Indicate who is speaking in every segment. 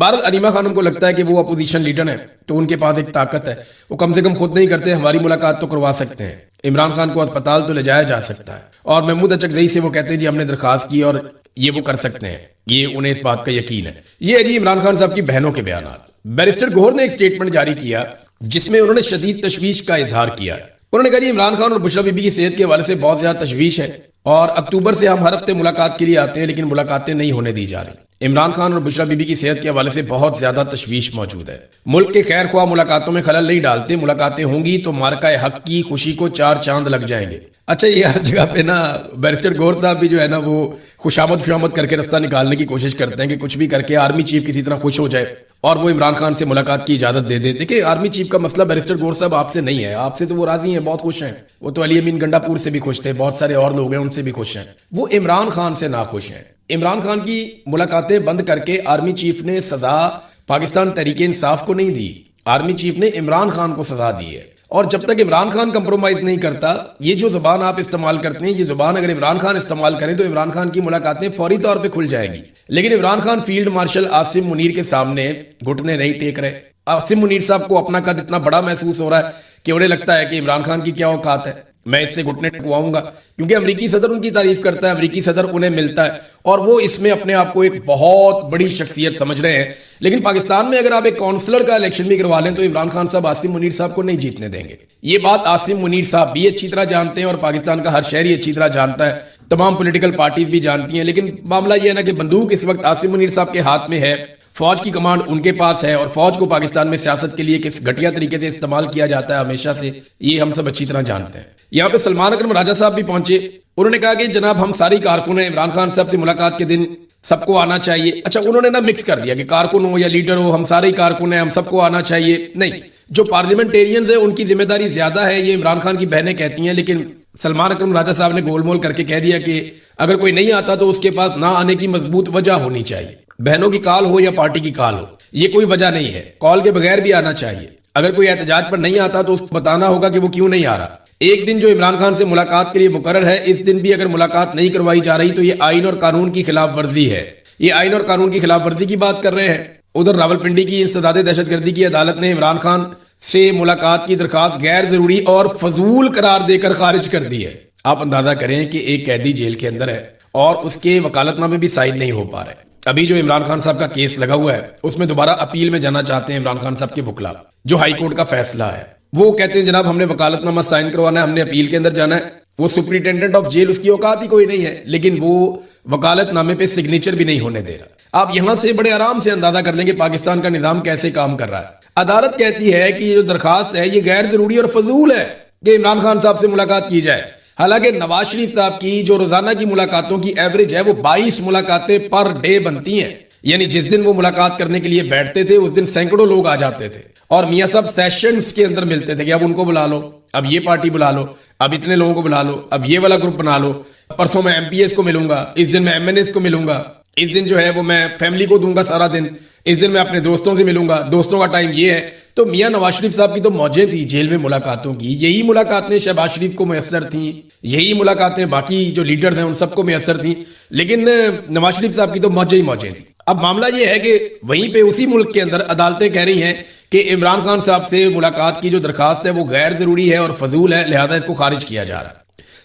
Speaker 1: بہرحال علیمہ خانم کو لگتا ہے کہ وہ اپوزیشن لیڈر ہیں تو ان کے پاس ایک طاقت ہے, وہ کم سے کم خود نہیں کرتے, ہماری ملاقات تو کروا سکتے ہیں, عمران خان کو اسپتال تو لے جایا جا سکتا ہے. اور محمود اچکزئی سے وہ کہتے ہیں جی ہم نے درخواست کی اور یہ وہ کر سکتے ہیں, یہ انہیں اس بات کا یقین ہے. یہ ہے جی عمران خان صاحب کی بہنوں کے بیانات. بیرسٹر گوہر نے ایک سٹیٹمنٹ جاری کیا جس میں انہوں نے شدید تشویش کا اظہار کیا ہے. انہوں نے کہا جی عمران خان اور بشرا بی بی کی صحت کے حوالے سے بہت زیادہ تشویش ہے اور اکتوبر سے ہم ہر ہفتے ملاقات کے لیے آتے ہیں لیکن ملاقاتیں نہیں ہونے دی جا رہی. عمران خان اور بشرا بی بی کی صحت کے حوالے سے بہت زیادہ تشویش موجود ہے. ملک کے خیر خواہ ملاقاتوں میں خلل نہیں ڈالتے, ملاقاتیں ہوں گی تو مارکہ حق کی خوشی کو 4 چاند لگ جائیں گے. اچھا یہ ہر جگہ پہ نا بیرسٹر گوہر صاحب بھی جو ہے نا وہ خوشامد کر کے رستہ نکالنے کی کوشش کرتے ہیں کہ کچھ بھی کر کے آرمی چیف کسی طرح خوش ہو جائے اور وہ عمران خان سے ملاقات کی اجازت دے دیں. دیکھیں آرمی چیف کا مسئلہ بیرسٹر گوہر صاحب آپ سے نہیں ہے, آپ سے تو وہ راضی ہیں, بہت خوش ہیں. وہ تو علی امین گنڈا پور سے بھی خوش تھے, بہت سارے اور لوگ ہیں ان سے بھی خوش ہیں. وہ عمران خان سے ناخوش ہیں. عمران خان کی ملاقاتیں بند کر کے آرمی چیف نے سزا پاکستان تحریک انصاف کو نہیں دی, آرمی چیف نے عمران خان کو سزا دی ہے. اور جب تک عمران خان کمپرومائز نہیں کرتا, یہ جو زبان آپ استعمال کرتے ہیں یہ زبان اگر عمران خان استعمال کریں تو عمران خان کی ملاقاتیں فوری طور پہ کھل جائیں گی. لیکن عمران خان فیلڈ مارشل عاصم منیر کے سامنے گھٹنے نہیں ٹیک رہے. عاصم منیر صاحب کو اپنا قد اتنا بڑا محسوس ہو رہا ہے کہ انہیں لگتا ہے کہ عمران خان کی کیا اوقات ہے, میں اس سے گھٹنے ٹکواؤں گا, کیونکہ امریکی صدر ان کی تعریف کرتا ہے, امریکی صدر انہیں ملتا ہے اور وہ اس میں اپنے آپ کو ایک بہت بڑی شخصیت سمجھ رہے ہیں. لیکن پاکستان میں اگر آپ ایک کونسلر کا الیکشن بھی کروا لیں تو عمران خان صاحب عاصم منیر صاحب کو نہیں جیتنے دیں گے. یہ بات عاصم منیر صاحب بھی اچھی طرح جانتے ہیں اور پاکستان کا ہر شہری اچھی طرح جانتا ہے, تمام پولیٹیکل پارٹیز بھی جانتی ہیں. لیکن معاملہ یہ ہے نا کہ بندوق اس وقت عاصم منیر صاحب کے ہاتھ میں ہے, فوج کی کمانڈ ان کے پاس ہے اور فوج کو پاکستان میں سیاست کے لیے کس گھٹیا طریقے سے استعمال کیا جاتا ہے ہمیشہ سے, یہ ہم سب اچھی طرح جانتے ہیں. یہاں پہ سلمان اکرم راجہ صاحب بھی پہنچے, انہوں نے کہا کہ جناب ہم ساری کارکن ہیں, عمران خان صاحب سے ملاقات کے دن سب کو آنا چاہیے. اچھا انہوں نے نا مکس کر دیا کہ کارکن ہو یا لیڈر ہو, ہم سارے کارکن ہیں, ہم سب کو آنا چاہیے. نہیں, جو پارلیمنٹیرینز ہیں ان کی ذمہ داری زیادہ ہے, یہ عمران خان کی بہنیں کہتی ہیں. لیکن سلمان اکرم راجہ صاحب نے گول مول کر کے کہہ دیا کہ اگر کوئی نہیں آتا تو اس کے پاس نہ آنے کی مضبوط وجہ ہونی چاہیے. بہنوں کی کال ہو یا پارٹی کی کال ہو, یہ کوئی وجہ نہیں ہے, کال کے بغیر بھی آنا چاہیے. اگر کوئی احتجاج پر نہیں آتا تو اس کو بتانا ہوگا کہ وہ کیوں نہیں آ رہا. ایک دن جو عمران خان سے ملاقات کے لیے مقرر ہے, اس دن بھی اگر ملاقات نہیں کروائی جا رہی تو یہ آئین اور قانون کی خلاف ورزی ہے. یہ آئین اور قانون کی خلاف ورزی کی بات کر رہے ہیں. ادھر راولپنڈی کی انسداد دہشت گردی کی عدالت نے عمران خان سے ملاقات کی درخواست غیر ضروری اور فضول قرار دے کر خارج کر دی ہے. آپ اندازہ کریں کہ ایک قیدی جیل کے اندر ہے اور اس کے وکالت نامے بھی سائن نہیں ہو پا رہے. ابھی جو عمران خان صاحب کا کیس لگا ہوا ہے اس میں دوبارہ اپیل میں جانا چاہتے ہیں عمران خان صاحب کے وکلا, جو ہائی کورٹ کا فیصلہ ہے. وہ کہتے ہیں جناب ہم نے وکالت نامہ سائن کروانا ہے, ہم نے اپیل کے اندر جانا ہے. وہ سپرنٹینڈنٹ آف جیل, اس کی اوقات ہی کوئی نہیں ہے, لیکن وہ وکالت نامے پہ سگنیچر بھی نہیں ہونے دے رہا. آپ یہاں سے بڑے آرام سے اندازہ کر لیں کہ پاکستان کا نظام کیسے کام کر رہا ہے. عدالت کہتی ہے کہ یہ جو درخواست ہے یہ غیر ضروری اور فضول ہے کہ عمران خان صاحب سے ملاقات کی جائے. حالانکہ نواز شریف صاحب کی جو روزانہ کی ملاقاتوں کی ایوریج ہے وہ 22 ملاقاتیں پر ڈے بنتی ہیں. یعنی جس دن وہ ملاقات کرنے کے لیے بیٹھتے تھے اس دن سینکڑوں لوگ آ جاتے تھے اور میاں صاحب سیشنز کے اندر ملتے تھے کہ اب ان کو بلا لو, اب یہ پارٹی بلا لو, اب اتنے لوگوں کو بلا لو, اب یہ والا گروپ بنا لو, پرسوں میں ایم پی ایس کو ملوں گا, اس دن میں ایم این ایس کو ملوں گا, اس دن جو ہے وہ میں فیملی کو دوں گا سارا دن, اس دن میں اپنے دوستوں سے ملوں گا, دوستوں کا ٹائم یہ ہے. تو میاں نواز شریف صاحب کی تو موجیں تھی جیل میں ملاقاتوں کی. یہی ملاقاتیں شہباز شریف کو میسر تھیں, یہی ملاقاتیں باقی جو لیڈرز ہیں ان سب کو میسر تھیں, لیکن نواز شریف صاحب کی تو موجیں ہی موجیں تھیں. اب معاملہ یہ ہے کہ وہیں پہ اسی ملک کے اندر عدالتیں کہہ رہی ہیں کہ عمران خان صاحب سے ملاقات کی جو درخواست ہے وہ غیر ضروری ہے اور فضول ہے, لہذا اس کو خارج کیا جا رہا ہے.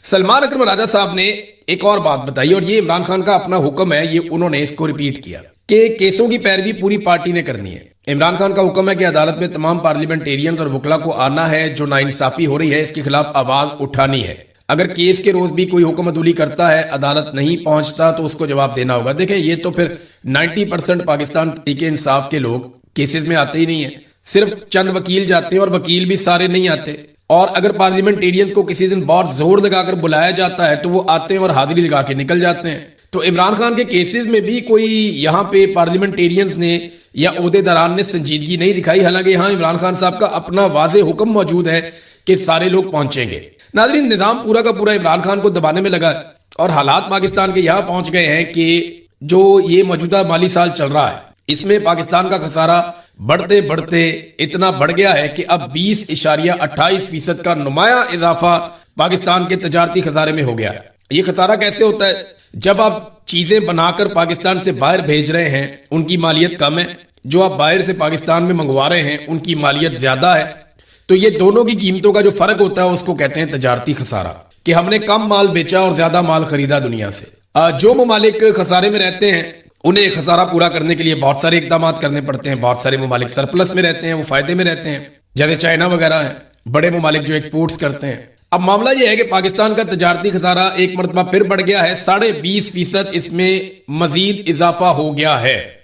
Speaker 1: سلمان اکرم راجہ صاحب نے ایک اور بات بتائی اور یہ عمران خان کا اپنا حکم ہے, یہ انہوں نے اس کو ریپیٹ کیا کہ کیسوں کی پیروی پوری پارٹی نے کرنی ہے. عمران خان کا حکم ہے کہ عدالت میں تمام پارلیمنٹیرینز اور وکلا کو آنا ہے, جو ناانصافی ہو رہی ہے اس کے خلاف آواز اٹھانی ہے. اگر کیس کے روز بھی کوئی حکم عدولی کرتا ہے, عدالت نہیں پہنچتا تو اس کو جواب دینا ہوگا. دیکھیں یہ تو پھر 90% پاکستان تحریک انصاف کے لوگ کیسز میں آتے ہی نہیں ہیں, صرف چند وکیل جاتے ہیں اور وکیل بھی سارے نہیں آتے. اور اگر پارلیمنٹیرینز کو کسی دن بہت زور لگا کر بلایا جاتا ہے تو وہ آتے ہیں اور حاضری لگا کے نکل جاتے ہیں. تو عمران خان کے کیسز میں بھی کوئی یہاں پہ پارلیمنٹیرینز نے یا عہدے داران نے سنجیدگی نہیں دکھائی, حالانکہ یہاں عمران خان صاحب کا اپنا واضح حکم موجود ہے کہ سارے لوگ پہنچیں گے. ناظرین, نظام پورا کا پورا عمران خان کو دبانے میں لگا اور حالات پاکستان کے یہاں پہنچ گئے ہیں کہ جو یہ موجودہ مالی سال چل رہا ہے اس میں پاکستان کا خسارہ بڑھتے بڑھتے اتنا بڑھ گیا ہے کہ اب 20.28% کا نمایاں اضافہ پاکستان کے تجارتی خسارے میں ہو گیا ہے. یہ خسارہ کیسے ہوتا ہے؟ جب آپ چیزیں بنا کر پاکستان سے باہر بھیج رہے ہیں ان کی مالیت کم ہے, جو آپ باہر سے پاکستان میں منگوا رہے ہیں ان کی مالیت زیادہ ہے، تو یہ دونوں کی قیمتوں کا جو فرق ہوتا ہے اس کو کہتے ہیں تجارتی خسارہ، کہ ہم نے کم مال بیچا اور زیادہ مال خریدا دنیا سے۔ جو ممالک خسارے میں رہتے ہیں انہیں خسارہ پورا کرنے کے لیے بہت سارے اقدامات کرنے پڑتے ہیں، بہت سارے ممالک سرپلس میں رہتے ہیں، وہ فائدے میں رہتے ہیں، جیسے چائنا وغیرہ ہیں، بڑے ممالک جو ایکسپورٹس کرتے ہیں۔ اب معاملہ یہ ہے کہ پاکستان کا تجارتی خسارہ ایک مرتبہ پھر بڑھ گیا ہے، 20.5% اس میں مزید اضافہ ہو گیا ہے،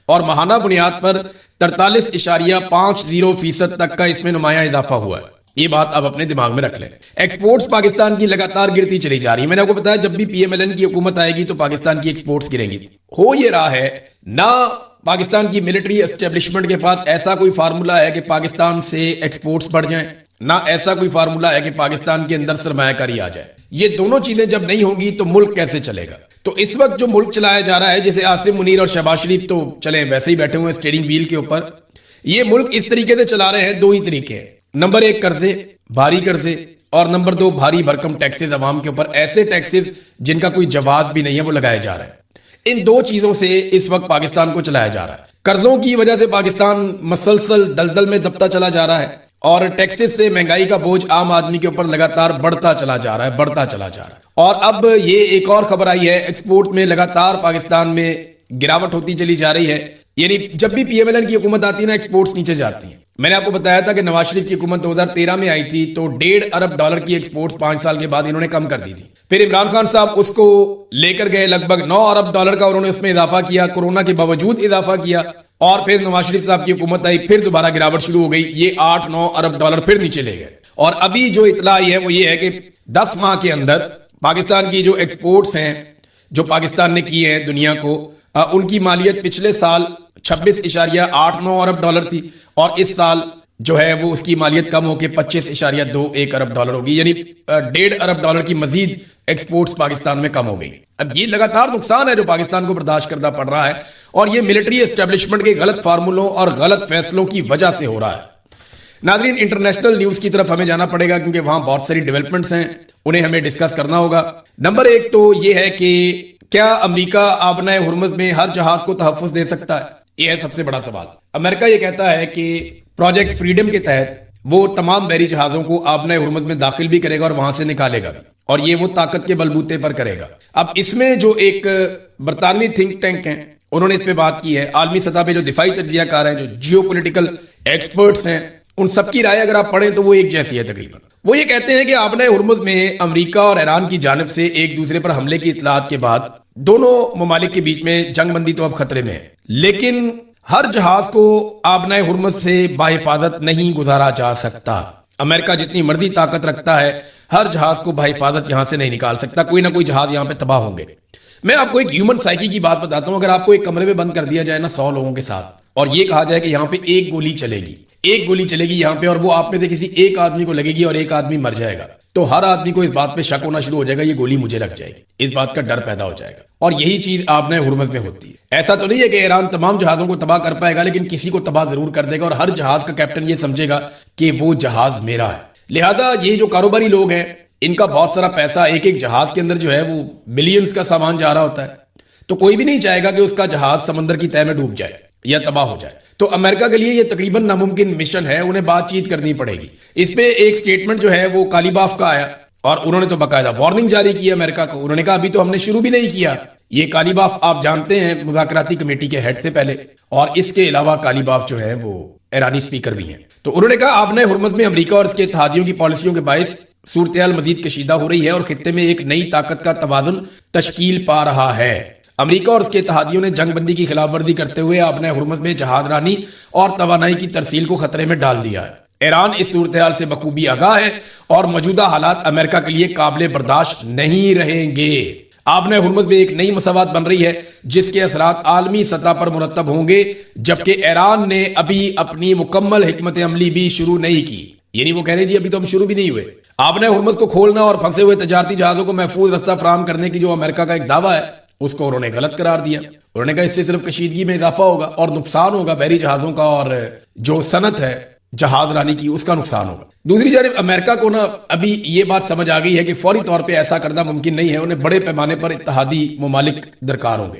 Speaker 1: اور ماہانہ بنیاد پر 43.50% تک کا اس میں نمایاں اضافہ ہوا ہے۔ یہ بات آپ اپنے دماغ میں رکھ لیں۔ ایکسپورٹس پاکستان کی لگاتار گرتی چلی جا رہی ہے۔ میں نے آپ کو بتایا جب بھی پی ایم ایل این کی حکومت آئے گی تو پاکستان کی ایکسپورٹس گریں گی۔ ہو یہ رہا ہے، نہ پاکستان کی ملٹری اسٹیبلشمنٹ کے پاس ایسا کوئی فارمولا ہے کہ پاکستان سے ایکسپورٹس بڑھ جائیں، نہ ایسا کوئی فارمولا ہے کہ پاکستان کے اندر سرمایہ کاری آ جائے۔ یہ دونوں چیزیں جب نہیں ہوں گی تو ملک کیسے چلے گا؟ تو اس وقت جو ملک چلایا جا رہا ہے، جیسے عاصم منیر اور شہباز شریف تو چلیں ویسے ہی بیٹھے ہوئے اسٹیئرنگ ویل کے اوپر، یہ ملک اس طریقے سے چلا رہے ہیں، دو ہی طریقے ہیں۔ نمبر 1 قرضے، بھاری قرضے، اور نمبر 2 بھاری بھرکم ٹیکسز عوام کے اوپر، ایسے ٹیکسز جن کا کوئی جواز بھی نہیں ہے وہ لگائے جا رہے ہیں۔ ان دو چیزوں سے اس وقت پاکستان کو چلایا جا رہا ہے۔ قرضوں کی وجہ سے پاکستان مسلسل دلدل میں دبتا چلا جا رہا ہے، اور ٹیکسز سے مہنگائی کا بوجھ عام آدمی کے اوپر لگاتار بڑھتا چلا جا رہا ہے۔ اور اب یہ ایک اور خبر آئی ہے، ایکسپورٹ میں لگاتار پاکستان میں گراوٹ ہوتی چلی جا رہی ہے، یعنی جب بھی پی ایم ایل این کی حکومت آتی ہے نا، ایکسپورٹس نیچے جاتی ہیں۔ میں نے آپ کو بتایا تھا کہ نواز شریف کی حکومت 2013 میں آئی تھی تو $1.5 ارب کی ایکسپورٹس 5 سال کے بعد انہوں نے کم کر دی تھی۔ پھر عمران خان صاحب اس کو لے کر گئے، لگ بھگ $9 ارب کا انہوں نے اس میں اضافہ کیا، کورونا کے باوجود اضافہ کیا، اور پھر نواز شریف صاحب کی حکومت آئی، پھر دوبارہ گراوٹ شروع ہو گئی، یہ $8-9 ارب پھر نیچے لے گئے۔ اور ابھی جو اطلاع آئی ہے وہ یہ ہے کہ 10 ماہ کے اندر پاکستان کی جو ایکسپورٹس ہیں جو پاکستان نے کی ہیں دنیا کو، ان کی مالیت پچھلے سال 26.89 ارب تھی، اور اس سال جو ہے وہ اس کی مالیت کم ہو کے 25.21 ارب ہوگی، یعنی $1.5 ارب کی مزید ایکسپورٹس پاکستان میں کم ہو گئی۔ اب یہ لگاتار نقصان ہے جو پاکستان کو برداشت کرنا پڑ رہا ہے، اور یہ ملٹری اسٹیبلشمنٹ کے غلط فارمولوں اور غلط فیصلوں کی وجہ سے ہو رہا ہے۔ ناظرین، انٹرنیشنل نیوز کی طرف ہمیں جانا پڑے گا کیونکہ وہاں بہت ساری ڈیولپمنٹس ہیں، انہیں ہمیں ڈسکس کرنا ہوگا۔ نمبر 1 تو یہ ہے کہ کیا امریکہ آبنائے ہرمز میں ہر جہاز کو تحفظ دے سکتا ہے؟ یہ ہے سب سے بڑا سوال۔ امریکہ یہ کہتا ہے کہ پروجیکٹ فریڈم کے تحت وہ تمام بحری جہازوں کو آبنائے ہرمز میں داخل بھی کرے گا اور وہاں سے نکالے گا بھی، اور یہ وہ طاقت کے بلبوتے پر کرے گا۔ اب اس میں جو ایک برطانوی تھنک ٹینک ہیں انہوں نے اس پہ بات کی ہے، عالمی سطح پہ جو دفاعی تجزیہ کار ہیں، جو جیو پولیٹیکل ایکسپرٹس ہیں، ان سب کی رائے اگر آپ پڑھیں تو وہ ایک جیسی ہے تقریباً۔ وہ یہ کہتے ہیں کہ آبنائے ہرمز میں امریکہ اور ایران کی جانب سے ایک دوسرے پر حملے کی اطلاعات کے بعد دونوں ممالک کے بیچ میں جنگ بندی تو اب خطرے میں ہے، لیکن ہر جہاز کو آبنائے ہرمز سے بحفاظت نہیں گزارا جا سکتا۔ امریکہ جتنی مرضی طاقت رکھتا ہے، ہر جہاز کو بحفاظت یہاں سے نہیں نکال سکتا، کوئی نہ کوئی جہاز یہاں پہ تباہ ہوں گے۔ میں آپ کو ایک ہیومن سائیکی کی بات بتاتا ہوں، اگر آپ کو ایک کمرے میں بند کر دیا جائے نا 100 لوگوں کے ساتھ، اور یہ کہا جائے کہ یہاں پہ ایک گولی چلے گی یہاں پہ، اور وہ آپ میں سے کسی ایک آدمی کو لگے گی اور ایک آدمی مر جائے گا، تو ہر آدمی کو اس بات پہ شک ہونا شروع ہو جائے گا، یہ گولی مجھے لگ جائے گی، اس بات کا ڈر پیدا ہو جائے گا۔ اور یہی چیز آبنائے ہرمز میں ہوتی ہے۔ ایسا تو نہیں ہے کہ ایران تمام جہازوں کو تباہ کر پائے گا، لیکن کسی کو تباہ ضرور کر دے گا، اور ہر جہاز کا کیپٹن یہ سمجھے گا کہ وہ جہاز میرا ہے۔ لہذا یہ جو کاروباری لوگ ہیں ان کا بہت سارا پیسہ ایک جہاز کے اندر جو ہے وہ بلینز کا سامان جا رہا ہوتا ہے، تو کوئی بھی نہیں چاہے گا کہ اس کا جہاز سمندر کی تہہ میں ڈوب جائے یا تباہ ہو جائے۔ تو امریکہ کے لیے یہ تقریباً ناممکن مشن ہے، انہیں بات چیت کرنی پڑے گی۔ اس پہ ایک سٹیٹمنٹ جو ہے وہ کالیباف کا آیا، اور انہوں نے تو باقاعدہ وارننگ جاری کی امریکہ کو۔ انہوں نے کہا ابھی تو ہم نے شروع بھی نہیں کیا۔ یہ کالیباف آپ جانتے ہیں مذاکراتی کمیٹی کے ہیڈ سے پہلے، اور اس کے علاوہ کالیباف جو ہے وہ ایرانی سپیکر بھی ہیں۔ تو انہوں نے کہا آبنائے ہرمز میں امریکہ اور اس کے اتحادیوں کی پالیسیوں کے باعث صورتحال مزید کشیدہ ہو رہی ہے، اور خطے میں ایک نئی طاقت کا توازن تشکیل پا رہا ہے۔ امریکہ اور اس کے اتحادیوں نے جنگ بندی کی خلاف ورزی کرتے ہوئے آبنائے ہرمز میں جہاز رانی اور توانائی کی ترسیل کو خطرے میں ڈال دیا ہے۔ ایران اس صورتحال سے بخوبی آگاہ ہے، اور موجودہ حالات امریکہ کے لیے قابل برداشت نہیں رہیں گے۔ آبنائے ہرمز میں ایک نئی مساوات بن رہی ہے جس کے اثرات عالمی سطح پر مرتب ہوں گے، جبکہ ایران نے ابھی اپنی مکمل حکمت عملی بھی شروع نہیں کی۔ یعنی وہ کہہ رہے جی ابھی تو ہم شروع بھی نہیں ہوئے۔ آبنائے ہرمز کو کھولنا اور پھنسے ہوئے تجارتی جہازوں کو محفوظ رستہ فراہم کرنے کی جو امریکہ کا ایک دعویٰ ہے اس کو انہوں نے غلط قرار دیا۔ انہوں نے کہا اس سے صرف کشیدگی میں اضافہ ہوگا اور نقصان ہوگا بحری جہازوں کا، اور جو صنعت ہے جہاز رانی کی اس کا نقصان ہوگا۔ دوسری جانب امریکہ کو نا ابھی یہ بات سمجھ آ گئی ہے کہ فوری طور پہ ایسا کرنا ممکن نہیں ہے، انہیں بڑے پیمانے پر اتحادی ممالک درکار ہوں گے۔